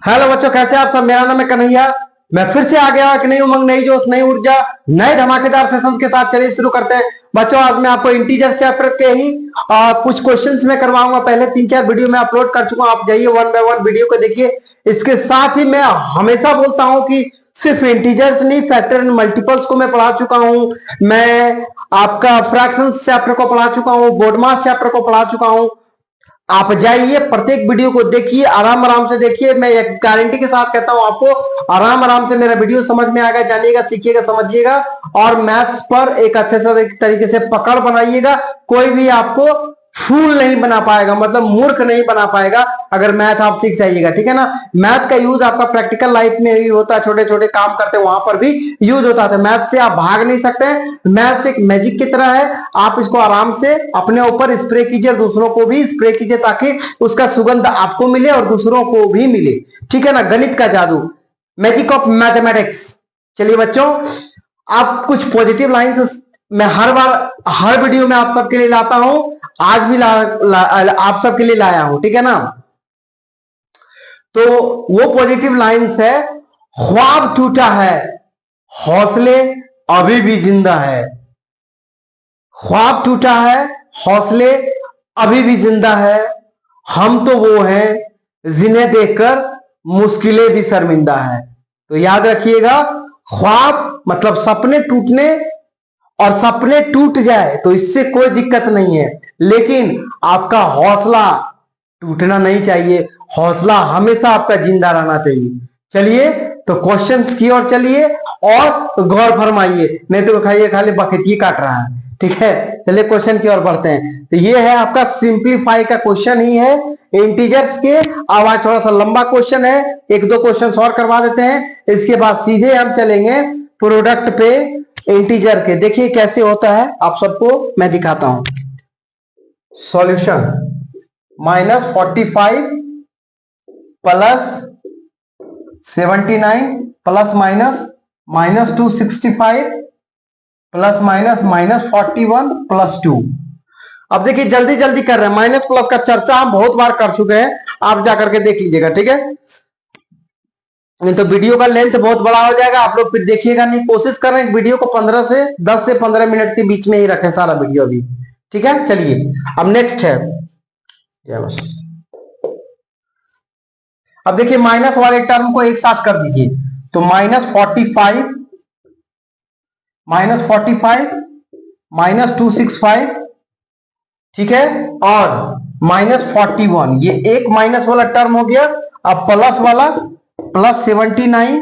Hello बच्चों, कैसे आप सब। मेरा नाम है कन्हैया। मैं फिर से आ गया एक नई उमंग, नई जोश, नई ऊर्जा, नए धमाकेदार सेशन के साथ। चलिए शुरू करते हैं बच्चों। आज मैं आपको इंटीजर चैप्टर के ही कुछ क्वेश्चंस में करवाऊंगा। पहले 3-4 वीडियो में अपलोड कर चुका हूं, आप जाइए 1 बाय 1 वीडियो को देखिए। इसके साथ ही मैं हमेशा बोलता हूं कि सिर्फ इंटीजर्स नहीं, फैक्टर एंड मल्टीपल्स को मैं पढ़ा चुका हूं। मैं आपका फ्रैक्शंस चैप्टर को पढ़ा चुका हूं, बोर्ड मास चैप्टर को पढ़ा चुका हूं। आप जाइए, प्रत्येक वीडियो को देखिए, आराम आराम से देखिए। मैं एक गारंटी के साथ कहता हूं आपको आराम आराम से मेरा वीडियो समझ में आएगा, जानिएगा, सीखिएगा, समझिएगा और मैथ्स पर एक अच्छे से तरीके से पकड़ बनाइएगा। कोई भी आपको फूल नहीं बना पाएगा, मतलब मूर्ख नहीं बना पाएगा अगर मैथ आप सीख जाइएगा, ठीक है ना। मैथ का यूज आपका प्रैक्टिकल लाइफ में भी होता है, छोटे छोटे काम करते हैं वहां पर भी यूज होता है। मैथ से आप भाग नहीं सकते। मैथ एक मैजिक की तरह है। आप इसको आराम से अपने ऊपर स्प्रे कीजिए, दूसरों को भी स्प्रे कीजिए ताकि उसका सुगंध आपको मिले और दूसरों को भी मिले, ठीक है ना। गणित का जादू, मैजिक ऑफ मैथमेटिक्स। चलिए बच्चों, आप कुछ पॉजिटिव लाइंस मैं हर बार हर वीडियो में आप सबके लिए लाता हूं। आज भी आप सबके लिए लाया हूं, ठीक है ना। तो वो पॉजिटिव लाइंस है, ख्वाब टूटा है, हौसले अभी भी जिंदा है। ख्वाब टूटा है, हौसले अभी भी जिंदा है। हम तो वो हैं जिन्हें देखकर मुश्किलें भी शर्मिंदा है। तो याद रखिएगा, ख्वाब मतलब सपने टूटने, और सपने टूट जाए तो इससे कोई दिक्कत नहीं है, लेकिन आपका हौसला टूटना नहीं चाहिए। हौसला हमेशा आपका जिंदा रहना चाहिए। चलिए तो क्वेश्चंस की ओर चलिए और गौर फरमाइए, नहीं तो खाइए खाली बखेतिये काट रहा है, ठीक है। चलिए क्वेश्चन की ओर बढ़ते हैं। तो ये है आपका सिंप्लीफाई का क्वेश्चन ही है, इंटीजर्स के। अब आज थोड़ा सा लंबा क्वेश्चन है, 1-2 क्वेश्चन और करवा देते हैं। इसके बाद सीधे हम चलेंगे प्रोडक्ट पे इंटीजर के। देखिए कैसे होता है, आप सबको मैं दिखाता हूं। Solution -45 plus 79 plus minus -265 plus minus -41 plus 2। अब देखिए जल्दी जल्दी कर रहे हैं। माइनस प्लस का चर्चा हम बहुत बार कर चुके हैं, आप जाकर के देख लीजिएगा, ठीक है। नहीं तो वीडियो का लेंथ बहुत बड़ा हो जाएगा, आप लोग फिर देखिएगा नहीं। कोशिश कर रहे हैं वीडियो को 10 से 15 मिनट के बीच में ही रखें सारा वीडियो भी, ठीक है। चलिए अब नेक्स्ट है, बस अब देखिए माइनस वाले टर्म को एक साथ कर दीजिए। तो -45 -265, ठीक है, और -41, ये एक माइनस वाला टर्म हो गया। अब प्लस वाला +79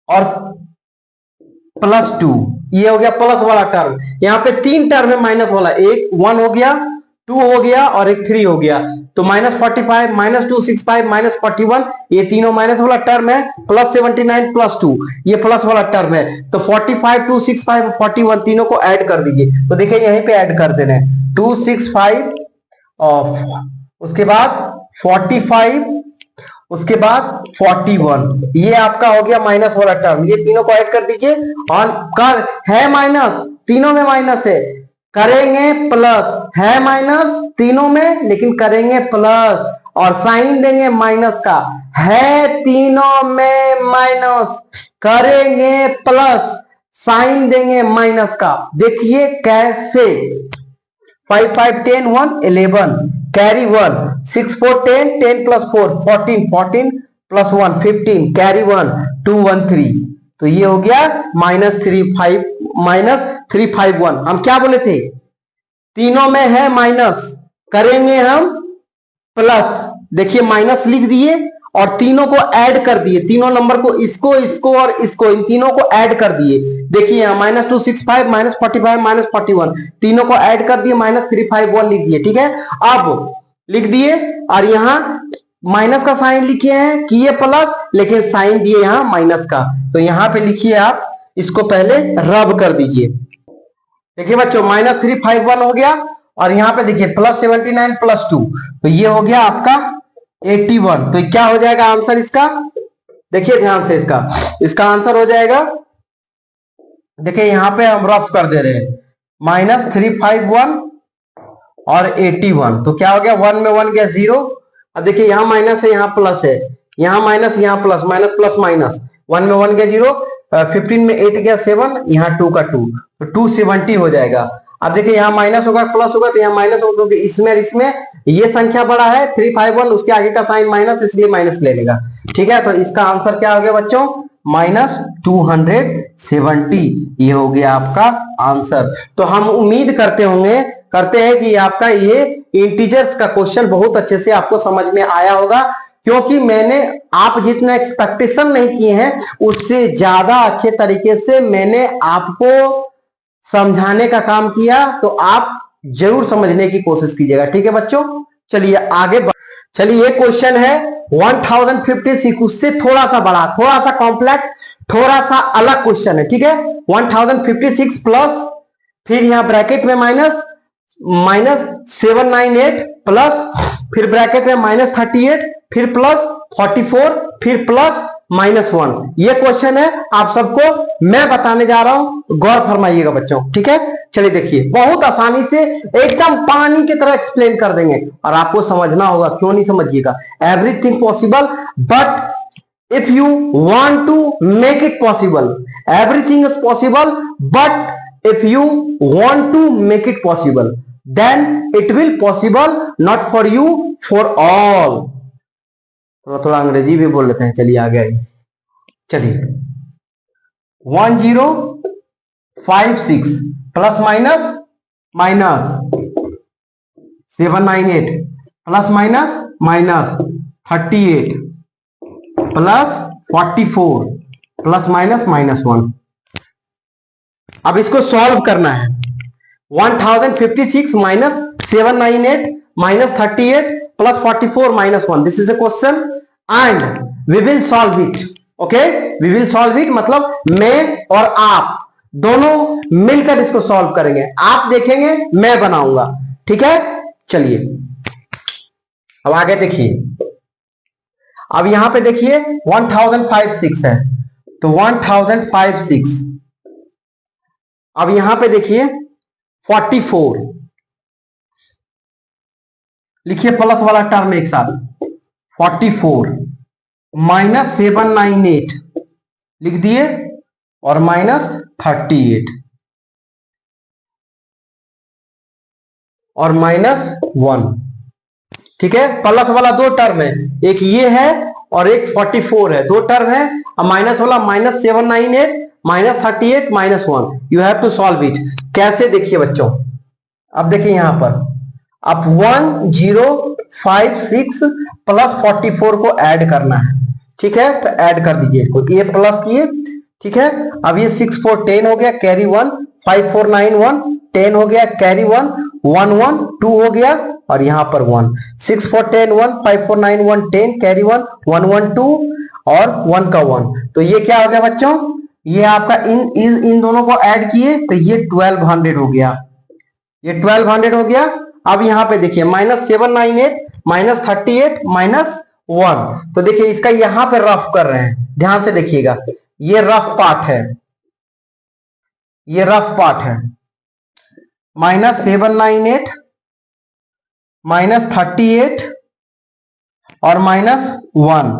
और +2, ये हो गया प्लस वाला टर्म। यहां पे 3 टर्म है माइनस वाला, एक 1 हो गया, 2 हो गया और एक 3 हो गया। तो -45 -265 -41, ये तीनों माइनस वाला टर्म है। +79 +2, ये प्लस वाला टर्म है। तो 45 265 41 तीनों को ऐड कर दीजिए। तो देखिए यहीं पे ऐड कर दे रहे हैं, 265 और उसके बाद 45, उसके बाद 41, ये आपका हो गया माइनस वाला टर्म। ये तीनों को ऐड कर दीजिए और कर है माइनस, तीनों में माइनस है, करेंगे प्लस, है माइनस तीनों में लेकिन करेंगे प्लस, और साइन देंगे माइनस का, है तीनों में माइनस, करेंगे प्लस, साइन देंगे माइनस का। देखिए कैसे, 5 5 10 1 11, कैरी 1, 6 4 10, 10 + 4 14, 14 + 1 15, कैरी 1 2 1 3। तो ये हो गया -351। हम क्या बोले थे, तीनों में है माइनस, करेंगे हम प्लस। देखिए माइनस लिख दिए और तीनों को ऐड कर दिए, तीनों नंबर को, इसको इसको और इसको, इन तीनों को ऐड कर दिए। देखिए यहाँ -265 -45 -41 तीनों को ऐड कर दिए, -351 लिख दिए, ठीक है। अब लिख दिए और यहाँ माइनस का साइन लिखे हैं, किए प्लस लेकिन साइन दिए यहाँ माइनस का। तो यहाँ पे लिखिए आप, इसको पहले रब कर दीजिए। देखिए बच्चों -351 हो गया और यहाँ पे देखिए +79 +2, तो ये हो गया आपका 81। तो क्या हो जाएगा आंसर इसका, देखिए ध्यान से, इसका आंसर हो जाएगा, देखिए यहां पे हम रफ कर दे रहे हैं, -351 और 81। तो क्या हो गया, 1 में 1 गया 0। अब देखिए यहां माइनस है, यहां प्लस है, यहाँ माइनस, यहाँ प्लस, माइनस प्लस माइनस, 1 में 1 गया 0, 15 में 8 गया 7, यहाँ 2 का 2, तो 270 हो जाएगा। अब देखिए यहाँ माइनस होगा प्लस होगा, तो यहाँ माइनस होगा क्योंकि इसमें और इसमें ये संख्या बड़ा है 351, उसके आगे का साइन माइनस, इसलिए माइनस ले लेगा। ठीक है, तो इसका आंसर क्या हो गया बच्चों, माइनस 270, ये हो गया आपका आंसर। तो हम उम्मीद करते हैं कि आपका ये इंटीजर्स का क्वेश्चन बहुत अच्छे से आपको समझ में आया होगा, क्योंकि मैंने आप जितना एक्सपेक्टेशन नहीं किए हैं उससे ज्यादा अच्छे तरीके से मैंने आपको समझाने का काम किया, तो आप जरूर समझने की कोशिश कीजिएगा। ठीक है बच्चों, चलिए आगे चलिए, ये क्वेश्चन है 1056, उससे थोड़ा सा बड़ा, थोड़ा सा कॉम्प्लेक्स, थोड़ा सा अलग क्वेश्चन है। ठीक है, 1056 प्लस, फिर यहां ब्रैकेट में माइनस, माइनस 798 प्लस, फिर ब्रैकेट में माइनस 38, फिर प्लस 44, फिर प्लस -1। ये क्वेश्चन है आप सबको मैं बताने जा रहा हूं, गौर फरमाइएगा बच्चों। ठीक है, चलिए देखिए, बहुत आसानी से एकदम पानी की तरह एक्सप्लेन कर देंगे, और आपको समझना होगा, क्यों नहीं समझिएगा, everything possible but if you want to make it possible, everything is possible but if you want to make it possible then it will possible not for you for all। थोड़ा थोड़ा अंग्रेजी भी बोल लेते हैं, चलिए आगे आइए। चलिए 1056 plus minus minus 798 plus minus minus 38 plus 44 plus minus -1। अब इसको सॉल्व करना है। 1056 minus 798 minus 38 plus 44 minus 1, this is a question and we will solve it। okay, we will solve it मतलब मैं और आप दोनों मिलकर इसको सॉल्व करेंगे, आप देखेंगे मैं बनाऊंगा। ठीक है, चलिए अब आगे देखिए। अब यहां पे देखिए 1056 है, तो 1056, अब यहां पे देखिए 44 लिखिए, प्लस वाला टर्म एक साथ, 44 माइनस 798 लिख दिए, और माइनस 38 और -1। ठीक है, प्लस वाला दो टर्म है, एक ये है और एक 44 है, दो टर्म है। अब माइनस वाला -798 -38 -1, you have to solve it. कैसे, देखिए बच्चों, अब देखिए यहां पर अब 1056 प्लस 44 को ऐड करना है। ठीक है, तो ऐड कर दीजिए इसको, ये प्लस किए। ठीक है, अब ये 6 4 10 हो गया, कैरी 1, 5 4 9 1 10 हो गया, कैरी 1 1 1 2 हो गया, और यहां पर 1, 6 4 10 1 5 4 9 1 10 कैरी 1 1 1 2 और 1 का 1, तो ये क्या हो गया बच्चों, ये आपका इन दोनों को ऐड किए तो ये 1200 हो गया, ये 1200 हो गया। अब यहां पे देखिए -798 -38 -1, तो देखिए इसका यहां पे रफ कर रहे हैं, ध्यान से देखिएगा, ये रफ पार्ट है, ये रफ पार्ट है, -798 -38 और -1।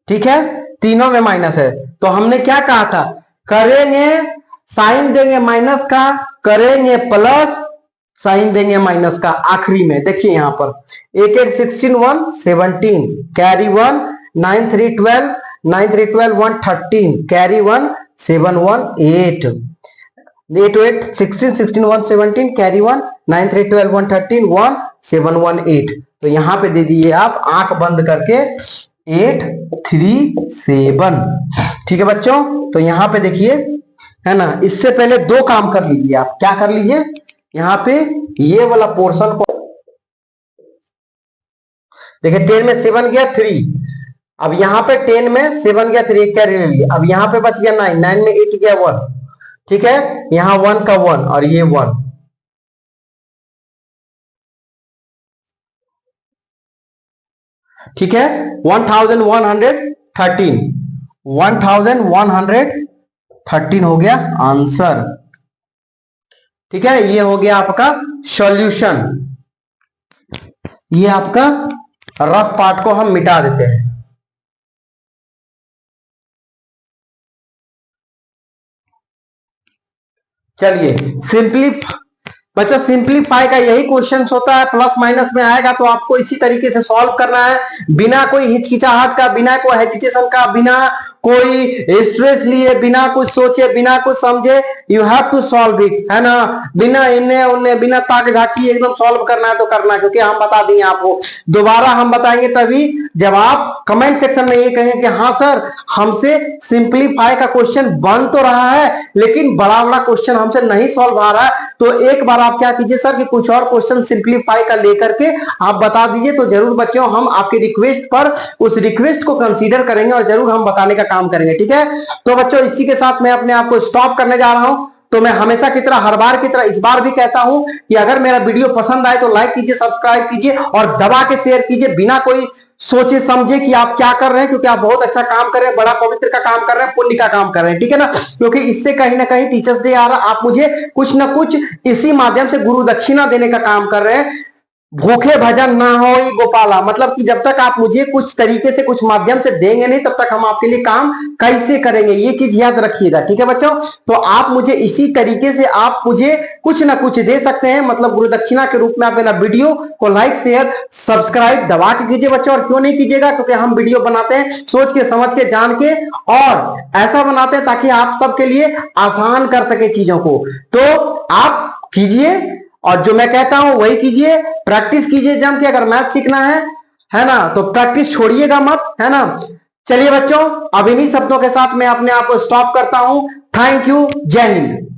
ठीक है, तीनों में माइनस है, तो हमने क्या कहा था, करेंगे साइन देंगे माइनस का, करेंगे प्लस साइन देंगे माइनस का आखिरी में। देखिए यहां पर 8 8 16 1 17 कैरी 1 9 3 12 9 3 12 1 13 कैरी 1 7 1 8 8 8 16 16 1 17 कैरी 1 9 3 12 1 13 1 7 1 8। तो यहां पे दे दीजिए आप आंख बंद करके 8 3 7। ठीक है बच्चों, तो यहां पे देखिए, है ना, इससे पहले दो काम कर लीजिए आप, क्या कर लीजिए, यहां पे ये वाला पोर्शन को देखिए, 10 में 7 गया 3, अब यहां पे 10 में 7 गया 3 कैरी ले लिया, अब यहां पे बच गया 9, 9 में 8 गया 1। ठीक है, यहां 1 का 1 और ये 1। ठीक है, 1113 1113 हो गया आंसर। ठीक है, ये हो गया आपका सॉल्यूशन, ये आपका रफ पार्ट को हम मिटा देते हैं। चलिए बच्चों सिंपलीफाई का यही क्वेश्चन होता है, प्लस माइनस में आएगा तो आपको इसी तरीके से सॉल्व करना है, बिना कोई हिचकिचाहट का, बिना कोई हेजिटेशन का, बिना कोई स्ट्रेस लिए, बिना कुछ सोचे, बिना कुछ समझे, you have to solve it, है ना। बिना इन्हें उन्हें, बिना ताक झाकी एकदम सॉल्व करना है तो करना है, क्योंकि हम बता दिए आपको। दोबारा हम बताएंगे तभी जब आप कमेंट सेक्शन में ये कहेंगे कि हाँ सर हमसे सिंपलीफाई का क्वेश्चन बन तो रहा है लेकिन बड़ा बड़ा क्वेश्चन हमसे नहीं सॉल्व आ रहा है, तो एक बार आप क्या कीजिए सर कि कुछ और क्वेश्चन सिंपलीफाई का लेकर के आप बता दीजिए, तो जरूर बच्चों हम आपकी रिक्वेस्ट पर उस रिक्वेस्ट को कंसीडर करेंगे और जरूर हम बताने का काम करेंगे, ठीक है। तो बच्चों इसी के साथ मैं अपने आप को स्टॉप करने जा रहा हूं। तो मैं हमेशा की तरह, हर बार की तरह इस बार भी कहता हूं कि अगर मेरा वीडियो पसंद आए तो लाइक कीजिए, सब्सक्राइब कीजिए और दबा के शेयर कीजिए, बिना कोई सोचे समझे कि आप क्या कर रहे हैं, क्योंकि आप बहुत अच्छा काम कर रहे हैं, बड़ा पवित्र का काम कर रहे हैं, पुण्य का काम कर रहे हैं, ठीक है ना। क्योंकि इससे कहीं ना कहीं टीचर्स डे आ रहा, आप मुझे कुछ ना कुछ इसी माध्यम से गुरु दक्षिणा देने का काम कर रहे हैं। भूखे भजन ना हो ये गोपाला, मतलब कि जब तक आप मुझे कुछ तरीके से, कुछ माध्यम से देंगे नहीं, तब तक हम आपके लिए काम कैसे करेंगे, ये चीज याद रखिएगा, ठीक है बच्चों। तो आप मुझे इसी तरीके से आप मुझे कुछ ना कुछ दे सकते हैं, मतलब गुरु दक्षिणा के रूप में। आप मेरा वीडियो को लाइक शेयर सब्सक्राइब दबा के कीजिए बच्चों। और क्यों नहीं कीजिएगा, क्योंकि हम वीडियो बनाते हैं सोच के, समझ के, जान के, और ऐसा बनाते हैं ताकि आप सबके लिए आसान कर सके चीजों को। तो आप कीजिए और जो मैं कहता हूं वही कीजिए, प्रैक्टिस कीजिए जम के। अगर मैथ सीखना है ना, तो प्रैक्टिस छोड़िएगा मत, है ना। चलिए बच्चों अब इन्हीं शब्दों के साथ मैं अपने आप को स्टॉप करता हूं। थैंक यू, जय हिंद।